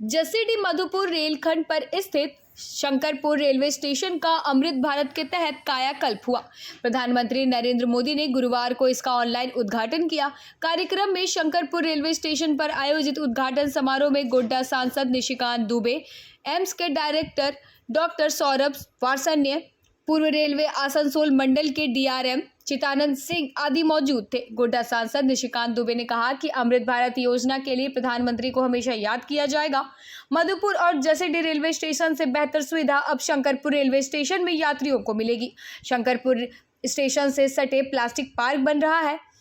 जसीडीह मधुपुर रेलखंड पर स्थित शंकरपुर रेलवे स्टेशन का अमृत भारत के तहत कायाकल्प हुआ। प्रधानमंत्री नरेंद्र मोदी ने गुरुवार को इसका ऑनलाइन उद्घाटन किया। कार्यक्रम में शंकरपुर रेलवे स्टेशन पर आयोजित उद्घाटन समारोह में गोड्डा सांसद निशिकांत दुबे, एम्स के डायरेक्टर डॉक्टर सौरभ वार्ष्णेय, पूर्व रेलवे आसनसोल मंडल के डीआरएम चितानंद सिंह आदि मौजूद थे। गोड्डा सांसद निशिकांत दुबे ने कहा कि अमृत भारत योजना के लिए प्रधानमंत्री को हमेशा याद किया जाएगा। मधुपुर और जसीडीह रेलवे स्टेशन से बेहतर सुविधा अब शंकरपुर रेलवे स्टेशन में यात्रियों को मिलेगी। शंकरपुर स्टेशन से सटे प्लास्टिक पार्क बन रहा है।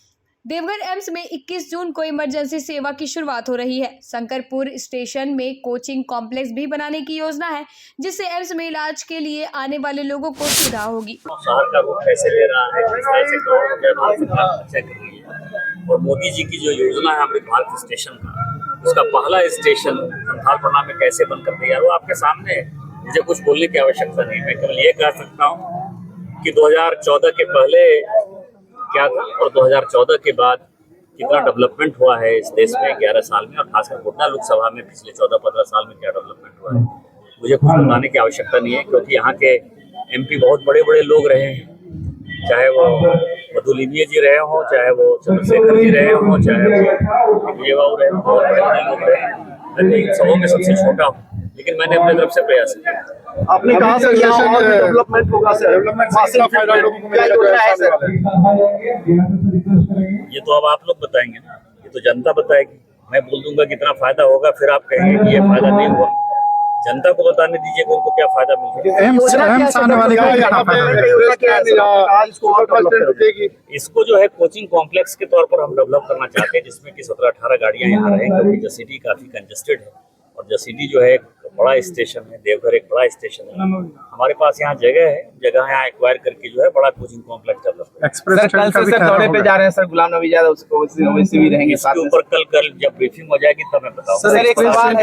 देवघर एम्स में 21 जून को इमरजेंसी सेवा की शुरुआत हो रही है। शंकरपुर स्टेशन में कोचिंग कॉम्प्लेक्स भी बनाने की योजना है, जिससे एम्स में इलाज के लिए आने वाले लोगों को सुविधा होगी। शहर का रुख कैसे ले रहा है, किस तरह से करोड़ों रुपए भारत सरकार खर्चा कर रही है, और मोदी जी की जो योजना है अमृत भारत स्टेशन का, उसका पहला स्टेशन संथालपना में कैसे बनकर तैयार हुआ, आपके सामने है। मुझे कुछ बोलने की आवश्यकता नहीं, मैं केवल ये कह सकता हूँ कि 2014 के पहले क्या था और 2014 के बाद कितना डेवलपमेंट हुआ है इस देश में 11 साल में, और खासकर गोड्डा लोकसभा में पिछले 14-15 साल में क्या डेवलपमेंट हुआ है, मुझे कुछ बताने की आवश्यकता नहीं है, क्योंकि यहाँ के एमपी बहुत बड़े बड़े लोग रहे हैं, चाहे वो मधुलिंग जी रहे हों, चाहे वो चंद्रशेखर जी रहे हों, चाहे वो विजयबाबू रहे हों, बहुत बड़े बड़े लोग रहे हैं। मैं इन सबों में सबसे छोटा हूँ, लेकिन मैंने अपनी तरफ से प्रयास किया। आपने कहा सर डेवलपमेंट होगा सर, ये तो अब आप लोग बताएंगे ना, ये तो जनता बताएगी। मैं बोल दूंगा कितना फायदा होगा, फिर आप कहेंगे कि ये फायदा नहीं हुआ। जनता को बताने दीजिए कि उनको क्या फायदा मिल रहा है। इसको जो है कोचिंग कॉम्प्लेक्स के तौर पर हम डेवलप करना चाहते हैं, जिसमें कि 17-18 गाड़ियां यहाँ रहें, क्योंकि जसीडीह काफी कंजेस्टेड है और जसीडीह जो है एक बड़ा स्टेशन है, देवघर एक बड़ा स्टेशन है। हमारे पास यहाँ जगह है, जगह यहाँ एक्वायर करके जो है बड़ा कोचिंग कॉम्प्लेक्स डेवलप सर दौरे पे जा रहे हैं सर, गुलाम नबी आजाद उसको भी रहेंगे इसके ऊपर। कल जब ब्रीफिंग हो जाएगी तब मैं बताऊंगा। सर एक सवाल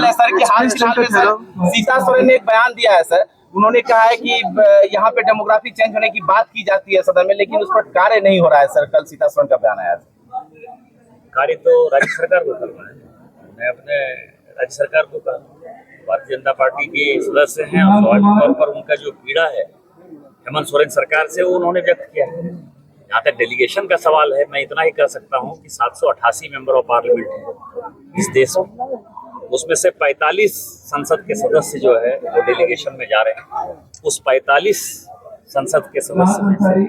है सर कि हाल फिलहाल में सर सीता सोरेन ने एक बयान दिया है सर। उन्होंने कहा है कि यहाँ पे डेमोग्राफी चेंज होने की बात की जाती है सदन में, लेकिन उस पर कार्य नहीं हो रहा है सर। कल सीता सोरेन का बयान आया। कार्य तो राज्य सरकार को करना है। मैं अपने राज्य सरकार को कहा, भारतीय जनता पार्टी के सदस्य हैं और स्वाभाविक तौर पर उनका जो पीड़ा है हेमंत सोरेन सरकार से, वो उन्होंने व्यक्त किया है। जहाँ तक डेलीगेशन का सवाल है, मैं इतना ही कह सकता हूँ कि 788 मेंबर ऑफ पार्लियामेंट है इस देश में, उसमें से 45 संसद के सदस्य जो है वो डेलीगेशन में जा रहे हैं। उस 45 संसद के सदस्य में से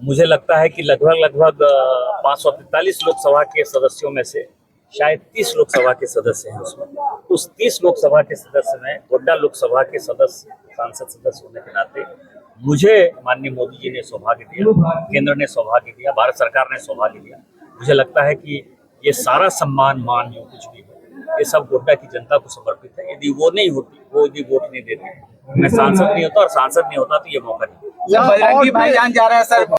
मुझे लगता है कि लगभग 543 लोकसभा के सदस्यों में से शायद 30 लोकसभा के सदस्य हैं उसमें। उस 30 लोकसभा के सदस्य में गोड्डा लोकसभा के सांसद सदस्य होने के नाते मुझे माननीय मोदी जी ने सौभाग्य दिया, केंद्र ने सौभाग्य दिया, भारत सरकार ने सौभाग्य दिया। मुझे लगता है कि ये सारा सम्मान मान जो कुछ भी है, ये सब गोड्डा की जनता को समर्पित है। यदि वो नहीं होती, वो यदि वोट नहीं देती, मैं सांसद नहीं होता, और सांसद नहीं होता तो ये मौका नहीं। भाईजान जा रहे हैं सर।